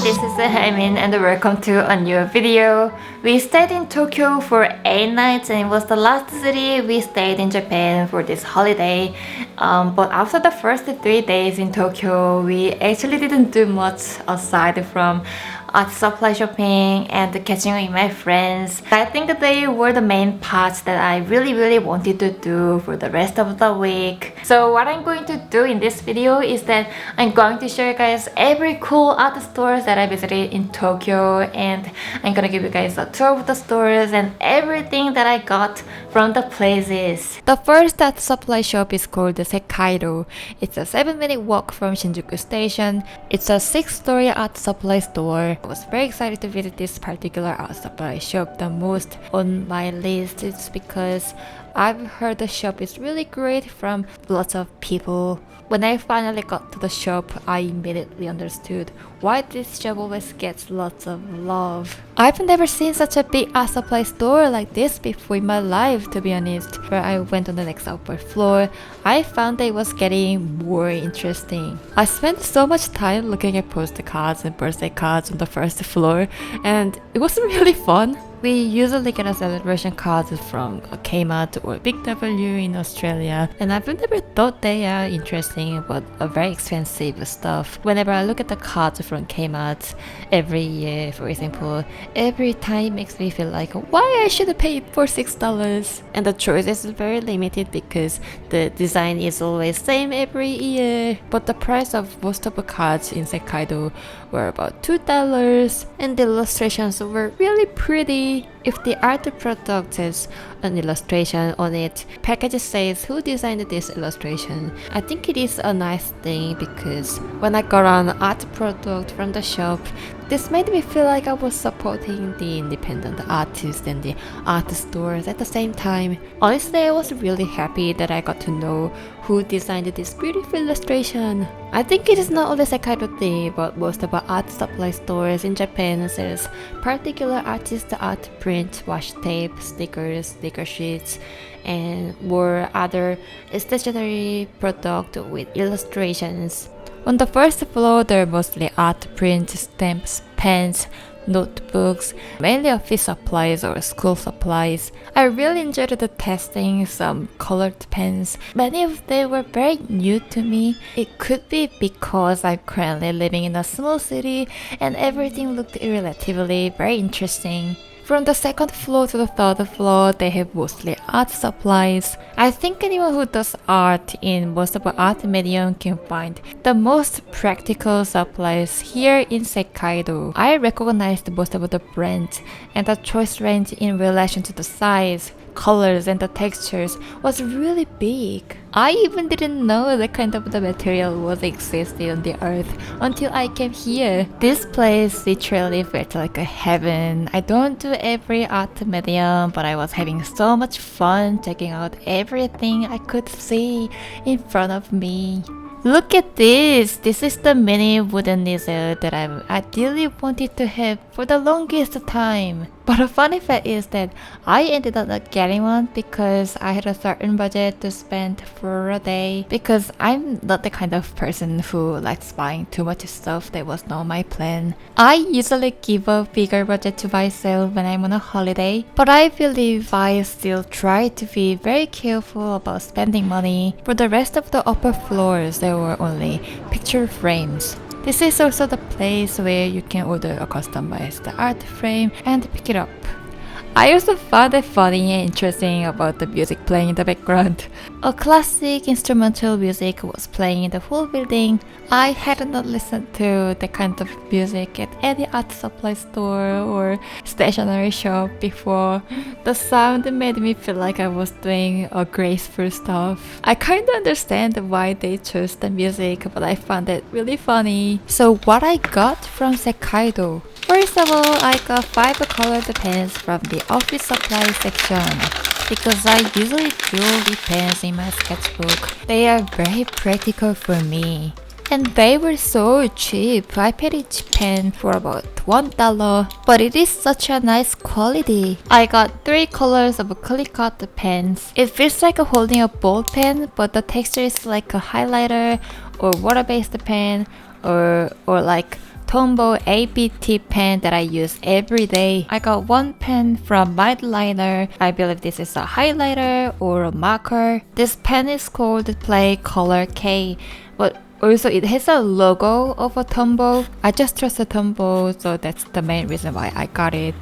This is Haemin and welcome to a new video. We stayed in Tokyo for 8 nights and it was the last city we stayed in Japan for this holiday. But after the first 3 days in Tokyo, we actually didn't do much aside from art supply shopping and catching up with my friends. I think they were the main parts that I really wanted to do for the rest of the week. So what I'm going to do in this video is that I'm going to show you guys every cool art stores that I visited in Tokyo, and I'm gonna give you guys a tour of the stores and everything that I got from the places. The first art supply shop is called the Sekaido. It's a 7-minute walk from Shinjuku station. It's a 6-story art supply store. I was very excited to visit this particular art supply shop. The most on my list is because I've heard the shop is really great from lots of people. When I finally got to the shop, I immediately understood why this shop always gets lots of love. I've never seen such a big art supply store like this before in my life, to be honest. When I went on the next upper floor, I found that it was getting more interesting. I spent so much time looking at postcards and birthday cards on the first floor, and it was really fun. We usually get a celebration cards from Kmart or Big W in Australia, and I've never thought they are interesting but very expensive stuff. Whenever I look at the cards from Kmart every year, for example, every time it makes me feel like why I should pay for $6. And the choice is very limited because the design is always same every year. But the price of most of the cards in Sekaido were about $2, and the illustrations were really pretty. If the art product has an illustration on it, package says who designed this illustration. I think it is a nice thing because when I got an art product from the shop, this made me feel like I was supporting the independent artists and the art stores at the same time. Honestly, I was really happy that I got to know who designed this beautiful illustration. I think it is not only Sekaido thing, but most of our art supply stores in Japan sells particular artist art print, washi tape, stickers, sticker sheets, and more other stationery product with illustrations. On the first floor, there are mostly art prints, stamps, pens, notebooks, mainly office supplies or school supplies. I really enjoyed the testing some colored pens. Many of them were very new to me. It could be because I'm currently living in a small city and everything looked relatively very interesting. From the second floor to the third floor, they have mostly art supplies. I think anyone who does art in most of the art medium can find the most practical supplies here in Sekaido. I recognized most of the brands, and the choice range in relation to the size, colors, and the textures was really big. I even didn't know the kind of the material was existed on the earth until I came here. This place literally felt like a heaven. I don't do every art medium, but I was having so much fun checking out everything I could see in front of me. Look at this! This is the mini wooden lizard that I ideally wanted to have for the longest time. But a funny fact is that I ended up not getting one because I had a certain budget to spend for a day, because I'm not the kind of person who likes buying too much stuff that was not my plan. I usually give a bigger budget to myself when I'm on a holiday, but I believe I still try to be very careful about spending money. For the rest of the upper floors, there were only picture frames. This is also the place where you can order a customized art frame and pick it up. I also found it funny and interesting about the music playing in the background. A classic instrumental music was playing in the whole building. I had not listened to that kind of music at any art supply store or stationery shop before. The sound made me feel like I was doing a graceful stuff. I kind of understand why they chose the music, but I found it really funny. So what I got from Sekaido. First of all, I got 5 colored pens from the office supply section because I usually draw with pens in my sketchbook. They are very practical for me. And they were so cheap. I paid each pen for about $1, but it is such a nice quality. I got 3 colors of click art pens. It feels like holding a ball pen, but the texture is like a highlighter or water-based pen or like Tombow ABT pen that I use every day. I got 1 pen from Mindliner. I believe this is a highlighter or a marker. This pen is called Play Color K, but also it has a logo of a Tombow. I just trust the Tombow, so that's the main reason why I got it.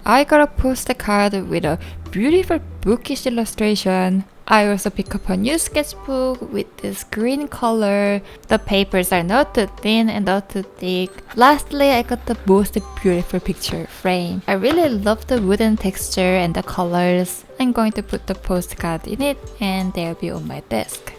I got a postcard with a beautiful bookish illustration. I also pick up a new sketchbook with this green color. The papers are not too thin and not too thick. Lastly, I got the most beautiful picture frame. I really love the wooden texture and the colors. I'm going to put the postcard in it and they'll be on my desk.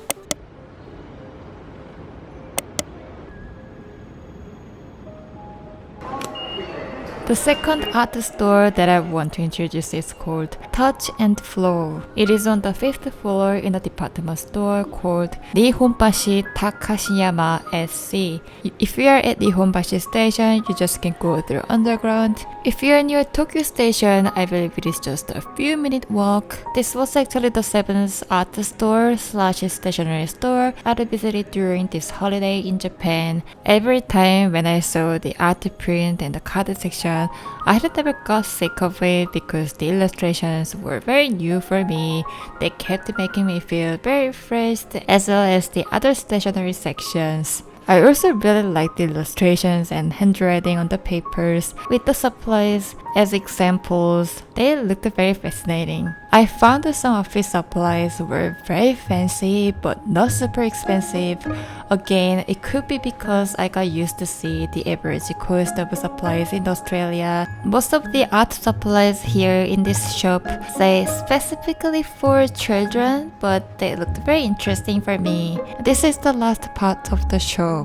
The second art store that I want to introduce is called Touch and Flow. It is on the 5th floor in a department store called Nihombashi Takashiyama SC. If you are at Nihombashi station, you just can go through underground. If you are near Tokyo station, I believe it is just a few minute walk. This was actually the 7th art store / stationery store I visited during this holiday in Japan. Every time when I saw the art print and the card section, I had never got sick of it because the illustrations were very new for me. They kept making me feel very fresh, as well as the other stationery sections. I also really liked the illustrations and handwriting on the papers with the supplies as examples. They looked very fascinating. I found that some office supplies were very fancy but not super expensive. Again, it could be because I got used to see the average cost of supplies in Australia. Most of the art supplies here in this shop say specifically for children, but they looked very interesting for me. This is the last part of the shop.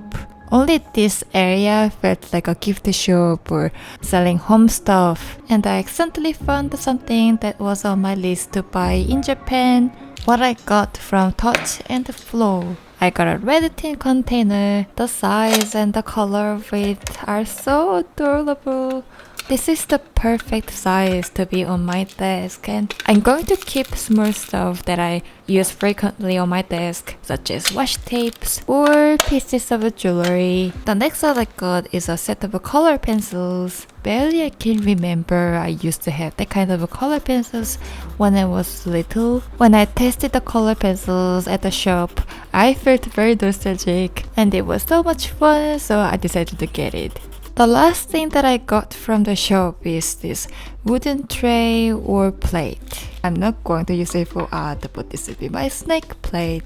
Only this area felt like a gift shop or selling home stuff, and I accidentally found something that was on my list to buy in Japan. What I got from Touch and Flow. I got a red tin container. The size and the color of it are so adorable. This is the perfect size to be on my desk, and I'm going to keep small stuff that I use frequently on my desk, such as washi tapes or pieces of jewelry. The next one I got is a set of color pencils. Barely I can remember I used to have that kind of color pencils when I was little. When I tested the color pencils at the shop, I felt very nostalgic and it was so much fun, so I decided to get it. The last thing that I got from the shop is this wooden tray or plate. I'm not going to use it for art, but this will be my snack plate.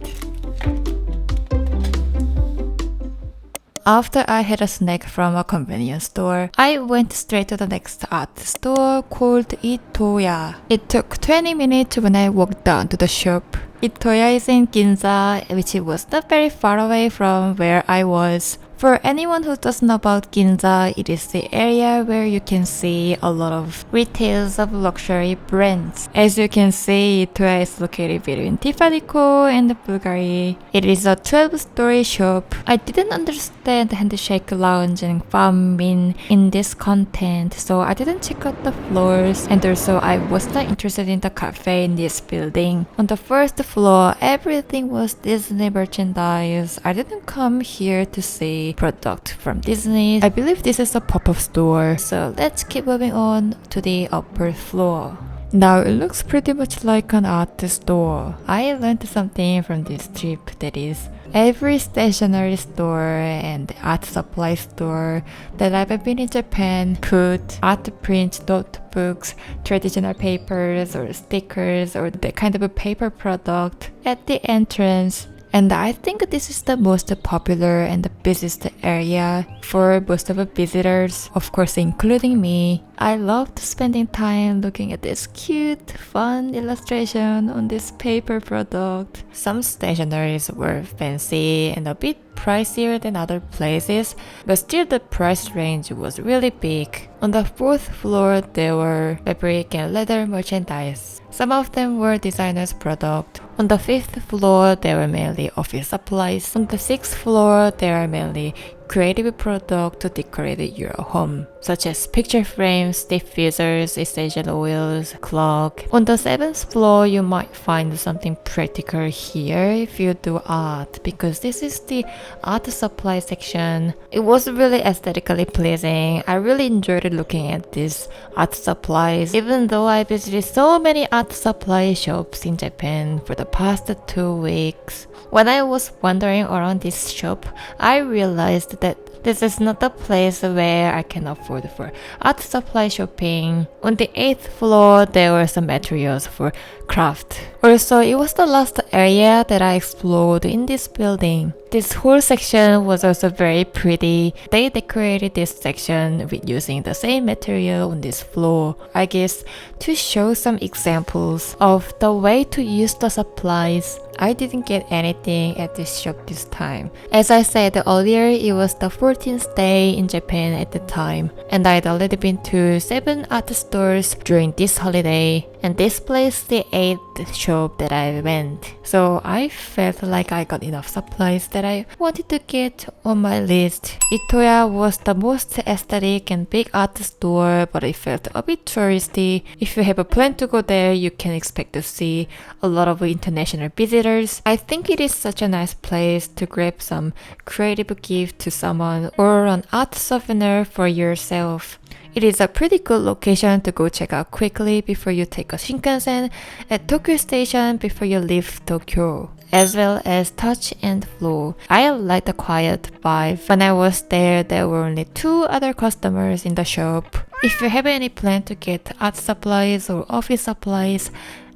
After I had a snack from a convenience store, I went straight to the next art store called Itoya. It took 20 minutes when I walked down to the shop. Itoya is in Ginza, which was not very far away from where I was. For anyone who doesn't know about Ginza, it is the area where you can see a lot of retails of luxury brands. As you can see, Itoya is located between Tiffany Co and Bulgari. It is a 12-story shop. I didn't understand handshake lounge and farming in this content, so I didn't check out the floors, and also I was not interested in the cafe in this building. On the first floor, everything was Disney merchandise. I didn't come here to see product from Disney. I believe this is a pop-up store. So let's keep moving on to the upper floor. Now it looks pretty much like an art store. I learned something from this trip, that is, every stationery store and art supply store that I've been in Japan put art print notebooks, traditional papers or stickers or that kind of a paper product at the entrance. And I think this is the most popular and the busiest area for most of the visitors, of course including me. I loved spending time looking at this cute, fun illustration on this paper product. Some stationeries were fancy and a bit pricier than other places, but still the price range was really big. On the fourth floor, there were fabric and leather merchandise. Some of them were designers' product. On the fifth floor, there were mainly office supplies. On the sixth floor, there are mainly creative product to decorate your home, such as picture frames, diffusers, essential oils, clock. On the seventh floor, you might find something practical here if you do art, because this is the art supply section. It was really aesthetically pleasing. I really enjoyed looking at these art supplies, even though I visited so many art supply shops in Japan for the past 2 weeks. When I was wandering around this shop, I realized that this is not the place where I can afford for art supply shopping. On the 8th floor, there were some materials for craft. Also, it was the last area that I explored in this building. This whole section was also very pretty. They decorated this section with using the same material on this floor, I guess, to show some examples of the way to use the supplies. I didn't get anything at this shop this time. As I said earlier, it was the 14th day in Japan at the time, and I'd already been to 7 art stores during this holiday, and this place the 8th shop that I went. So I felt like I got enough supplies that I wanted to get on my list. Itoya was the most aesthetic and big art store, but it felt a bit touristy. If you have a plan to go there, you can expect to see a lot of international visitors. I think it is such a nice place to grab some creative gift to someone or an art souvenir for yourself. It is a pretty good location to go check out quickly before you take a Shinkansen at Tokyo Station before you leave Tokyo, as well as touch and flow. I like the quiet vibe. When I was there were only 2 other customers in the shop. If you have any plan to get art supplies or office supplies,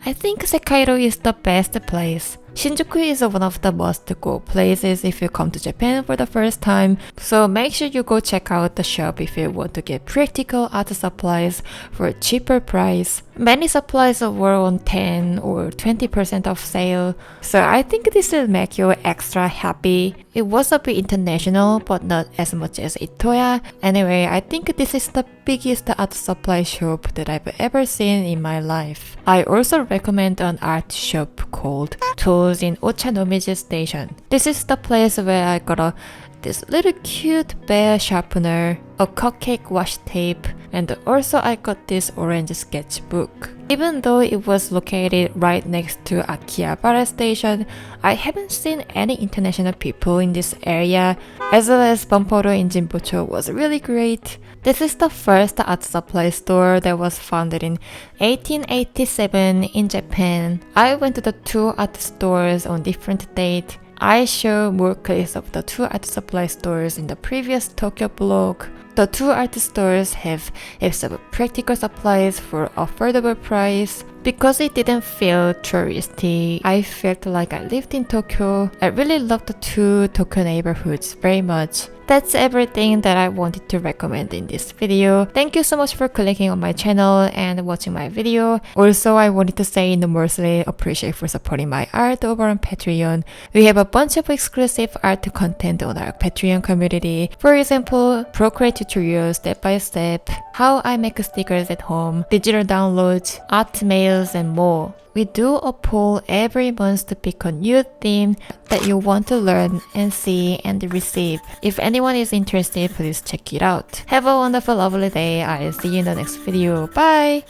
I think Sekaido is the best place. Shinjuku is one of the must-go places if you come to Japan for the first time, so make sure you go check out the shop if you want to get practical art supplies for a cheaper price. Many supplies were on 10 or 20% off sale, so I think this will make you extra happy. It was a bit international, but not as much as Itoya. Anyway, I think this is the biggest art supply shop that I've ever seen in my life. I also recommend an art shop called Tools in Ochanomizu Station. This is the place where I got this little cute bear sharpener, a cupcake washi tape, and also I got this orange sketchbook. Even though it was located right next to Akihabara Station, I haven't seen any international people in this area, as well as Bumpodo in Jimbocho was really great. This is the first art supply store that was founded in 1887 in Japan. I went to the 2 art stores on different dates. I show more clips of the 2 art supply stores in the previous Tokyo blog. The 2 art stores have some practical supplies for affordable price. Because it didn't feel touristy, I felt like I lived in Tokyo. I really loved the 2 Tokyo neighborhoods very much. that's everything that I wanted to recommend in this video. Thank you so much for clicking on my channel and watching my video. Also, I wanted to say enormously appreciate for supporting my art over on Patreon. We have a bunch of exclusive art content on our Patreon community. For example, Procreate tutorials step by step, how I make stickers at home, digital downloads, art mails, and more. We do a poll every month to pick a new theme that you want to learn and see and receive. If anyone is interested, please check it out. Have a wonderful, lovely day. I'll see you in the next video. Bye!